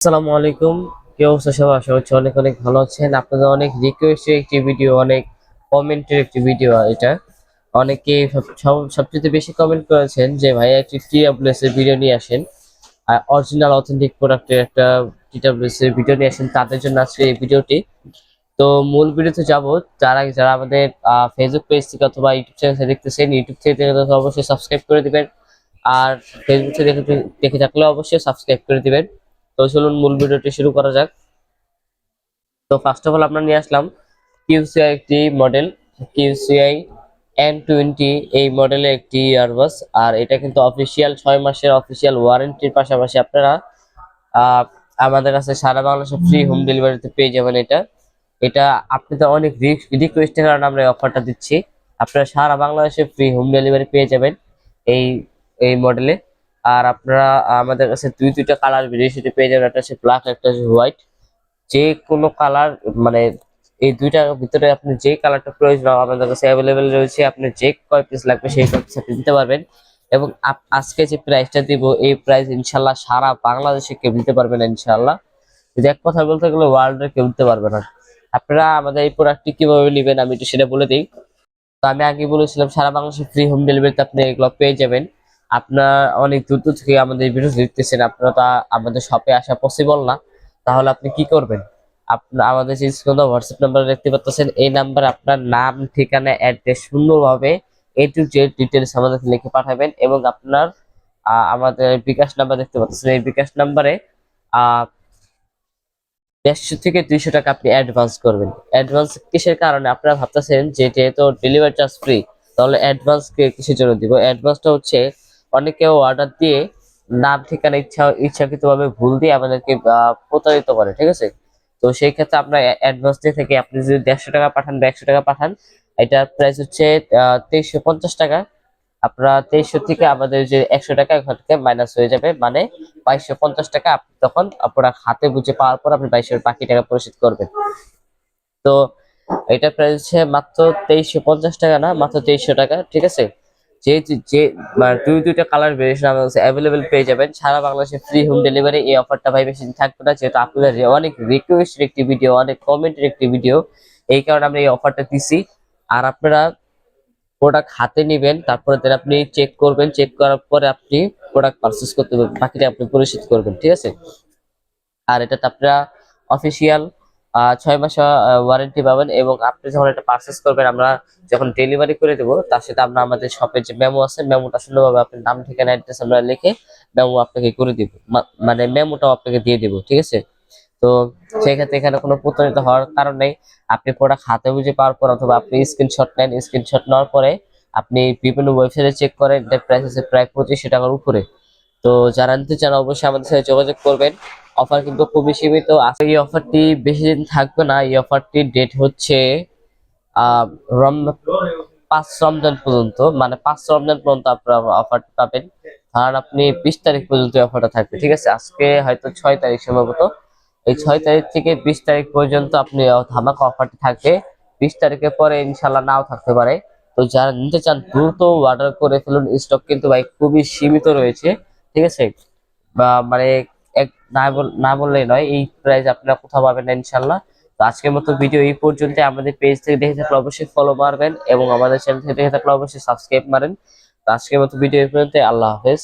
আসসালামু আলাইকুম। কি অবস্থা সবার? আশা করছি অনেক অনেক ভালো আছেন। আপনাদের অনেক রিকোয়েস্টের একটি ভিডিও, অনেক কমেন্টের একটি ভিডিও। এটা অনেকে সবচেয়ে বেশি কমেন্ট করেছেন যে ভাইয়া একটি টিডব্লিউএস এর ভিডিও নিয়ে আসেন, অরিজিনাল অথেন্টিক প্রোডাক্টের একটা টিডব্লিউএস এর ভিডিও নিয়ে আসেন। তাদের জন্য আজকে এই ভিডিওটি। তো মূল ভিডিওতে যাব। যারা যারা আমাদের ফেসবুক পেজ থেকে অথবা ইউটিউব চ্যানেল থেকে দেখতেছেন, ইউটিউব থেকে দেখে থাকলে অবশ্যই সাবস্ক্রাইব করে দিবেন। আর ফেসবুক থেকে দেখে থাকলে অবশ্যই সাবস্ক্রাইব করে দিবেন। তো চলুন মূল ভিডিওটি শুরু করা যাক। তো ফার্স্ট অফ অল আমরা নিয়ে আসলাম কিউসিআই একটি মডেল, কিউসিআই N20। এই মডেলের একটি ইয়ারবাস, আর এটা কিন্তু অফিসিয়াল 6 মাসের অফিসিয়াল ওয়ারেন্টির পাশাপাশি আপনারা আহ, আমাদের কাছে সারা বাংলাদেশে ফ্রি হোম ডেলিভারিতে পেয়ে যাবেন। এটা এটা আপনাদের অনেক রিকোয়েস্টের কারণে আমরা এই অফারটা দিচ্ছি। আপনারা সারা বাংলাদেশে ফ্রি হোম ডেলিভারি পেয়ে যাবেন এই এই মডেলে। আর আপনারা আমাদের কাছে দুইটা কালার ভেরিয়েশনে পেয়ে যাবেন, একটা হচ্ছে ব্ল্যাক, একটা হচ্ছে হোয়াইট। যে কোনো কালার, মানে এই দুইটার ভিতরে আপনি যে কালারটা প্রয়োজন আমাদের কাছে অ্যাভেলেবেল রয়েছে। আপনি যে কয় পিস লাগবে সেই কয় পিস আপনি দিতে পারবেন। এবং আজকে যে প্রাইসটা দিব, এই প্রাইস ইনশাল্লাহ সারা বাংলাদেশে কেউ দিতে পারবে না ইনশাল্লাহ। যদি এক কথা বলতে গেলে ওয়ার্ল্ডে কেউ দিতে পারবে না। আপনারা আমাদের এই প্রোডাক্টটি কিভাবে নেবেন আমি একটু সেটা বলে দিই। তো আমি আগে বলেছিলাম সারা বাংলাদেশে ফ্রি হোম ডেলিভারিতে আপনি এগুলো পেয়ে যাবেন। আপনার অনেক দূর দূর থেকে আমাদের ভিডিও দেখতেছেন, আপনারা তো আমাদের শপে আসা পসিবল না। তাহলে আপনি কি করবেন? আপনার আমাদের যে স্ক্রিনে হোয়াটসঅ্যাপ নাম্বার দেখতে পাচ্ছেন, এই নাম্বারে আপনার নাম, ঠিকানা, অ্যাড্রেস সুন্দরভাবে A to Z ডিটেলস আমাদেরকে লিখে পাঠাবেন। এবং আপনার আমাদের বিকাশ নাম্বার দেখতে পাচ্ছেন, এই বিকাশ নাম্বারে 150 থেকে 200 টাকা আপনি অ্যাডভান্স করবেন। অ্যাডভান্স কিসের কারণে? আপনারা ভাবতেছেন যে যেহেতু ডেলিভারি চার্জ ফ্রি, তাহলে অ্যাডভান্স কিসের জন্য দিব? অ্যাডভান্সটা হচ্ছে অনেকে অর্ডার দিয়ে নাম, ঠিকানা ইচ্ছাকৃতভাবে ভুল দিয়ে আমাদেরকে প্রতারিত করে, ঠিক আছে? তো সেই ক্ষেত্রে আপনার অ্যাডভান্স দিয়ে থেকে আপনি যদি 150 টাকা পাঠান বা 100 টাকা পাঠান, এটার প্রাইস হচ্ছে 2350 টাকা। আপনারা 2300 থেকে আমাদের যে 100 টাকা এখান থেকে মাইনাস হয়ে যাবে, মানে 2250 টাকা। আপনি তখন আপনার হাতে বুঝে পাওয়ার পর আপনি 2200 বাকি টাকা পরিশোধ করবেন। তো এটা প্রাইস হচ্ছে মাত্র 2350 টাকা, না মাত্র 2300 টাকা, ঠিক আছে? যে যে মানে দুইটা কালার ভেরিয়েশন আমাদের কাছে অ্যাভেলেবেল পেয়ে যাবেন। সারা বাংলাদেশে ফ্রি হোম ডেলিভারি। এই অফারটা ভাই বেশি দিন থাকবে না, যেহেতু আপনাদের অনেক রিকোয়েস্টের একটি ভিডিও, অনেক কমেন্টের একটি ভিডিও, এই কারণে আমরা এই অফারটা দিছি। আর আপনারা প্রোডাক্ট হাতে নেবেন, তারপরে দেন আপনি চেক করবেন, চেক করার পরে আপনি প্রোডাক্ট পারচেজ করতে পারবেন, বাকিটা আপনি পরিশোধ করবেন, ঠিক আছে? আর এটাতে আপনারা অফিসিয়াল 6 মাস ওয়ারেন্টি পাবেন। এবং আপনি যখন এটা পারচেজ করবেন, আমরা যখন ডেলিভারি করে দেবো, তার সাথে আমরা আমাদের শপের যে মেমো আছে, মেমোটা সুন্দরভাবে আপনার নাম, ঠিকানা, অ্যাড্রেস আমরা লিখে মেমো আপনাকে করে দিব, মানে মেমোটাও আপনাকে দিয়ে দিব, ঠিক আছে? তো সেই ক্ষেত্রে এখানে কোনো প্রতারিত হওয়ার কারণ নেই। আপনি প্রোডাক্ট হাতে বুঝে পাওয়ার পর, অথবা আপনি স্ক্রিনশট নেন, স্ক্রিনশট নেওয়ার পরে আপনি বিভিন্ন ওয়েবসাইটে চেক করেন, এটার প্রাইস আছে প্রায় 2500 টাকার উপরে। তো যারা নিতে চান অবশ্যই আমাদের সাথে যোগাযোগ করবেন। অফার কিন্তু খুবই সীমিত। আজকে এই অফারটি বেশি দিন থাকবে না। এই অফারটির ডেট হচ্ছে আহ রমজান 5 রমজান পর্যন্ত, মানে 5 রমজান পর্যন্ত আপনারা অফার পাবেন। কারণ আপনি 20 তারিখ পর্যন্ত অফারটা থাকবে, ঠিক আছে? আজকে হয়তো 6 তারিখ সম্ভবত। এই 6 তারিখ থেকে 20 তারিখ পর্যন্ত আপনি ধামাকা অফারটি থাকবে। 20 তারিখের পরে ইনশাল্লাহ নাও থাকতে পারে। তো যারা নিতে চান দ্রুত অর্ডার করে ফেলুন, স্টক কিন্তু ভাই খুবই সীমিত রয়েছে, ঠিক আছে? বা মানে এক না বললেই নয়, এই প্রাইস আপনারা কোথাও পাবেন না ইনশাল্লাহ। তো আজকের মতো ভিডিও এই পর্যন্ত। আমাদের পেজ থেকে দেখে থাকলে অবশ্যই ফলো মারবেন, এবং আমাদের চ্যানেল থেকে দেখে থাকলে অবশ্যই সাবস্ক্রাইব মারেন। তো আজকের মতো ভিডিও এই পর্যন্ত। আল্লাহ হাফেজ।